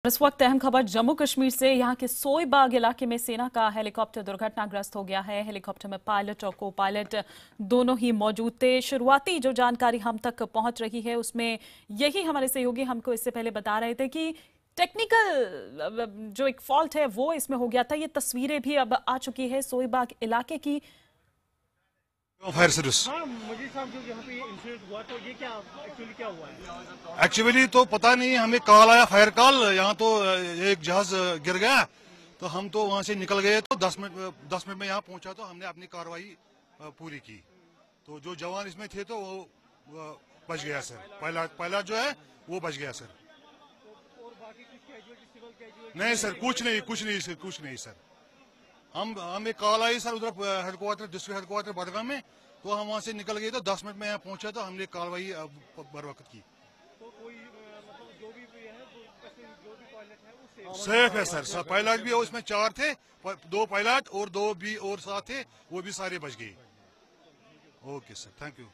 इस वक्त अहम खबर जम्मू कश्मीर से। यहाँ के सोईबाग इलाके में सेना का हेलीकॉप्टर दुर्घटनाग्रस्त हो गया है। हेलीकॉप्टर में पायलट और को पायलट दोनों ही मौजूद थे। शुरुआती जो जानकारी हम तक पहुंच रही है उसमें यही हमारे सहयोगी हमको इससे पहले बता रहे थे कि टेक्निकल जो एक फॉल्ट है वो इसमें हो गया था। ये तस्वीरें भी अब आ चुकी है सोईबाग इलाके की। Fire service. हाँ, मुझे साहब जो यहाँ पे इंसिडेंट हुआ तो ये क्या एक्चुअली क्या हुआ है? एक्चुअली तो पता नहीं, हमें कॉल आया, फायर कॉल। यहाँ तो एक जहाज गिर गया तो हम तो वहाँ से निकल गए। तो 10 मिनट में यहाँ पहुँचा तो हमने अपनी कार्रवाई पूरी की। तो जो जवान इसमें थे तो वो बच गया सर। पायलट जो है वो बच गया सर। और बाकी कुछ कैजुअलिटी, सिविल कैजुअलिटी? नहीं सर, कुछ नहीं सर। हमें कॉल आई सर उधर हेडक्वार्टर, डिस्ट्रिक्ट हेडक्वार्टर बडगाम में। तो हम वहाँ से निकल गए तो 10 मिनट में यहाँ पहुँचा तो हमने कार्रवाई बर वक्त की। तो कोई मतलब जो भी है जो भी पायलट है वो सेफ है सर। पायलट भी उसमें 4 थे, 2 पायलट और 2 भी और साथ थे, वो भी सारे बच गए। Okay sir, thank you.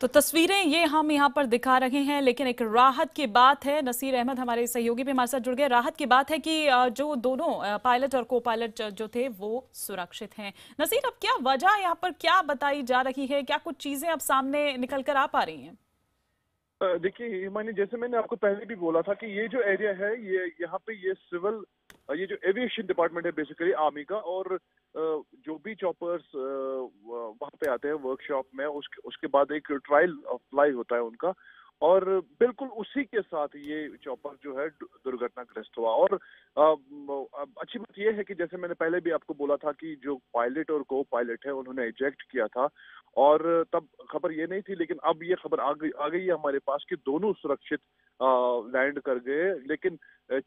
तो तस्वीरें ये हम यहाँ पर दिखा रहे हैं, लेकिन एक राहत की बात है। नसीर अहमद हमारे सहयोगी भी हमारे साथ जुड़ गए। राहत की बात है कि जो दोनों पायलट और को पायलट जो थे वो सुरक्षित हैं। नसीर, अब क्या वजह यहाँ पर क्या बताई जा रही है? क्या कुछ चीजें अब सामने निकल कर आ पा रही हैं? देखिए हिमानी, जैसे मैंने आपको पहले भी बोला था कि ये जो एरिया है, ये यहाँ पे ये सिविल, ये जो एविएशन डिपार्टमेंट है बेसिकली आर्मी का, और जो भी चॉपर्स वहाँ पे आते हैं वर्कशॉप में, उसके बाद एक ट्रायल फ्लाई होता है उनका, और बिल्कुल उसी के साथ ये चॉपर जो है दुर्घटनाग्रस्त हुआ। और अच्छी बात यह है कि जैसे मैंने पहले भी आपको बोला था कि जो पायलट और को पायलट है उन्होंने इजेक्ट किया था, और तब खबर ये नहीं थी, लेकिन अब ये खबर आ गई है हमारे पास कि दोनों सुरक्षित लैंड कर गए, लेकिन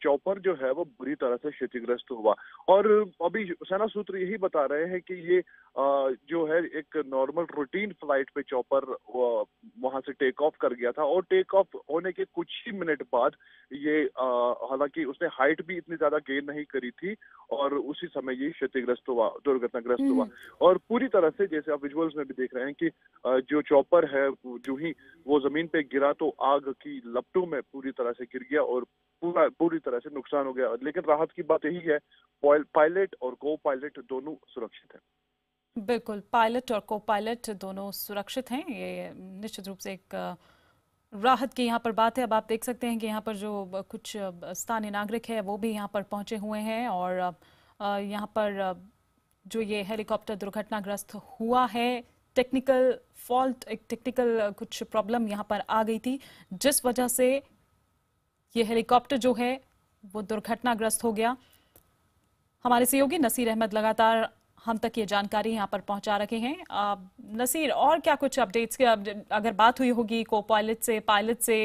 चॉपर जो है वो बुरी तरह से क्षतिग्रस्त हुआ। और अभी सेना सूत्र यही बता रहे हैं कि ये जो है एक नॉर्मल रूटीन फ्लाइट पे चॉपर वहां से टेक ऑफ कर गया था, और टेक ऑफ होने के कुछ ही मिनट बाद ये हालांकि उसने हाइट भी इतनी ज्यादा गेन नहीं करी थी, और उसी समय ये क्षतिग्रस्त हुआ, दुर्घटनाग्रस्त हुआ। और पूरी तरह से जैसे आप विजुअल्स में भी देख रहे हैं कि जो चॉपर है जो ही वो जमीन पे गिरा तो आग की लपटों में पूरी तरह से गिर गया और पूरी तरह से नुकसान हो गया। लेकिन राहत की बात यही है, पायलट और को पायलट दोनों सुरक्षित हैं। बिल्कुल, पायलट और को पायलट दोनों सुरक्षित हैं। ये निश्चित रूप से एक राहत की यहाँ पर बात है। अब आप देख सकते हैं कि यहाँ पर जो कुछ स्थानीय नागरिक है वो भी यहाँ पर पहुंचे हुए हैं, और यहाँ पर जो ये हेलीकॉप्टर दुर्घटनाग्रस्त हुआ है, टेक्निकल फॉल्ट, एक टेक्निकल कुछ प्रॉब्लम यहाँ पर आ गई थी, जिस वजह से ये हेलीकॉप्टर जो है वो दुर्घटनाग्रस्त हो गया। हमारे सहयोगी नसीर अहमद लगातार हम तक ये जानकारी यहाँ पर पहुंचा रखे हैं। नसीर, और क्या कुछ अपडेट्स के अगर बात हुई होगी को पायलट से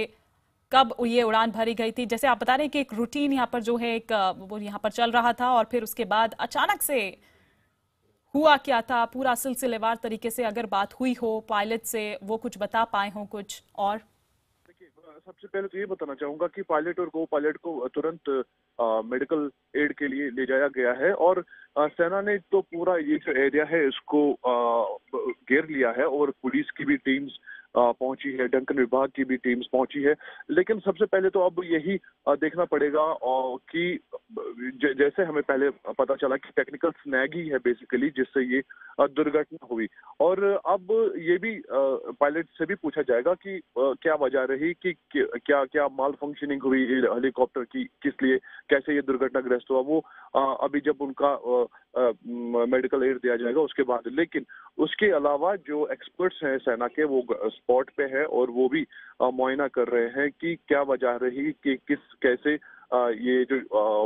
कब ये उड़ान भरी गई थी? जैसे आप बता रहे हैं कि एक रूटीन यहाँ पर जो है एक वो यहाँ पर चल रहा था, और फिर उसके बाद अचानक से हुआ क्या था? पूरा सिलसिलेवार तरीके से अगर बात हुई हो पायलट से, वो कुछ बता पाए हो कुछ? और सबसे पहले तो ये बताना चाहूंगा कि पायलट और को पायलट को तुरंत मेडिकल एड के लिए ले जाया गया है, और सेना ने तो पूरा ये जो एरिया है इसको घेर लिया है, और पुलिस की भी टीम्स पहुंची है, डंकन विभाग की भी टीम्स पहुंची है। लेकिन सबसे पहले तो अब यही देखना पड़ेगा कि जैसे हमें पहले पता चला कि टेक्निकल स्नैग ही है बेसिकली जिससे ये दुर्घटना हुई, और अब ये भी पायलट से भी पूछा जाएगा कि क्या वजह रही, कि क्या क्या माल फंक्शनिंग हुई हेलीकॉप्टर की, किस लिए, कैसे ये दुर्घटनाग्रस्त हुआ, वो अभी जब उनका मेडिकल एड दिया जाएगा उसके बाद। लेकिन उसके अलावा जो एक्सपर्ट्स हैं सेना के वो स्पॉट पे है, और वो भी मुआयना कर रहे हैं कि क्या वजह रही, कि कैसे ये जो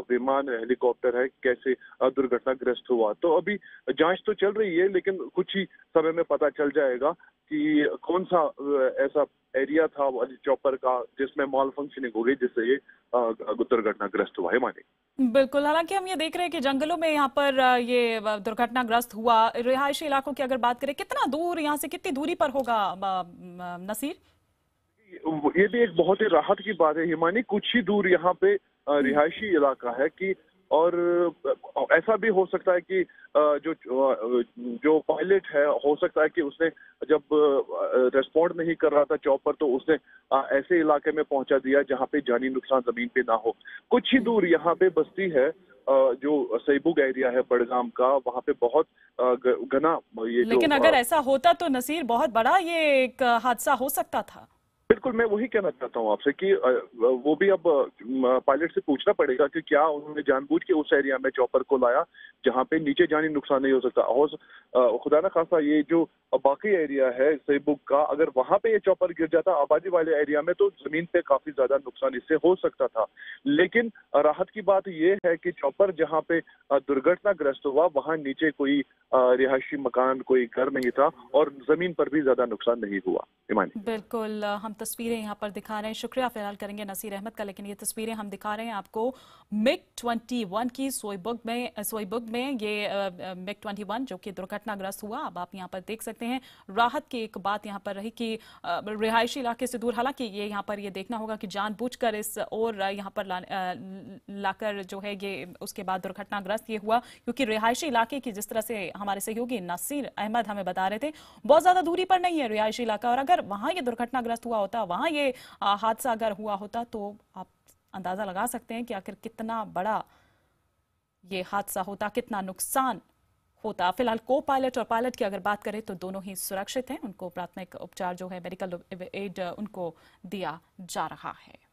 विमान हेलीकॉप्टर है कैसे दुर्घटनाग्रस्त हुआ। तो अभी जांच तो चल रही है, लेकिन कुछ ही समय में पता चल जाएगा कि कौन सा ऐसा एरिया था चॉपर का जिसमें माल फंक्शनिंग हो गई जिससे ये दुर्घटनाग्रस्त हुआ है। माने बिल्कुल, हालांकि हम ये देख रहे हैं कि जंगलों में यहाँ पर ये दुर्घटनाग्रस्त हुआ। रिहायशी इलाकों की अगर बात करें, कितना दूर यहाँ से, कितनी दूरी पर होगा नसीर? ये भी एक बहुत ही राहत की बात है हिमानी। कुछ ही दूर यहाँ पे रिहायशी इलाका है कि और ऐसा भी हो सकता है कि जो पायलट है, हो सकता है कि उसने जब रेस्पॉन्ड नहीं कर रहा था चॉपर, तो उसने ऐसे इलाके में पहुंचा दिया जहां पे जानी नुकसान जमीन पे ना हो। कुछ ही दूर यहाँ पे बस्ती है जो सईबुग एरिया है बड़गाम का, वहां पे बहुत घना ये जो लेकिन अगर ऐसा होता तो नसीर बहुत बड़ा ये एक हादसा हो सकता था। बिल्कुल, मैं वही कहना चाहता हूँ आपसे कि वो भी अब पायलट से पूछना पड़ेगा कि क्या उन्होंने जानबूझ के उस एरिया में चॉपर को लाया जहां पे नीचे जानी नुकसान नहीं हो सकता। और खुदा ना खासा ये जो बाकी एरिया है सईबुग का, अगर वहां पे ये चॉपर गिर जाता आबादी वाले एरिया में, तो जमीन पे काफी ज्यादा नुकसान इससे हो सकता था। लेकिन राहत की बात ये है कि चॉपर जहां पे दुर्घटनाग्रस्त हुआ वहां नीचे कोई रिहायशी मकान, कोई घर नहीं था और जमीन पर भी ज्यादा नुकसान नहीं हुआ। ईमानी, बिल्कुल, हम तस्वीरें यहाँ पर दिखा रहे हैं, शुक्रिया फिलहाल करेंगे नसीर अहमद का, लेकिन ये तस्वीरें हम दिखा रहे हैं आपको MiG-21 की सोईबुग में ये MiG-21 जो कि दुर्घटनाग्रस्त हुआ। अब आप यहाँ पर देख सकते हैं। राहत की एक बात यहाँ पर रही कि रिहायशी इलाके से दूर, हालांकि ये यहाँ पर ये देखना होगा कि जानबूझकर इस और यहाँ पर लाकर जो है ये उसके बाद दुर्घटनाग्रस्त ये हुआ, क्योंकि रिहायशी इलाके की जिस तरह से हमारे सहयोगी नसीर अहमद हमें बता रहे थे, बहुत ज्यादा दूरी पर नहीं है रिहायशी इलाका, और अगर वहां ये दुर्घटनाग्रस्त हुआ होता, वहां ये हादसा अगर हुआ होता, तो आप अंदाजा लगा सकते हैं कि आखिर कितना बड़ा ये हादसा होता, कितना नुकसान होता। फिलहाल को पायलट और पायलट की अगर बात करें तो दोनों ही सुरक्षित हैं, उनको प्राथमिक उपचार जो है मेडिकल एड उनको दिया जा रहा है।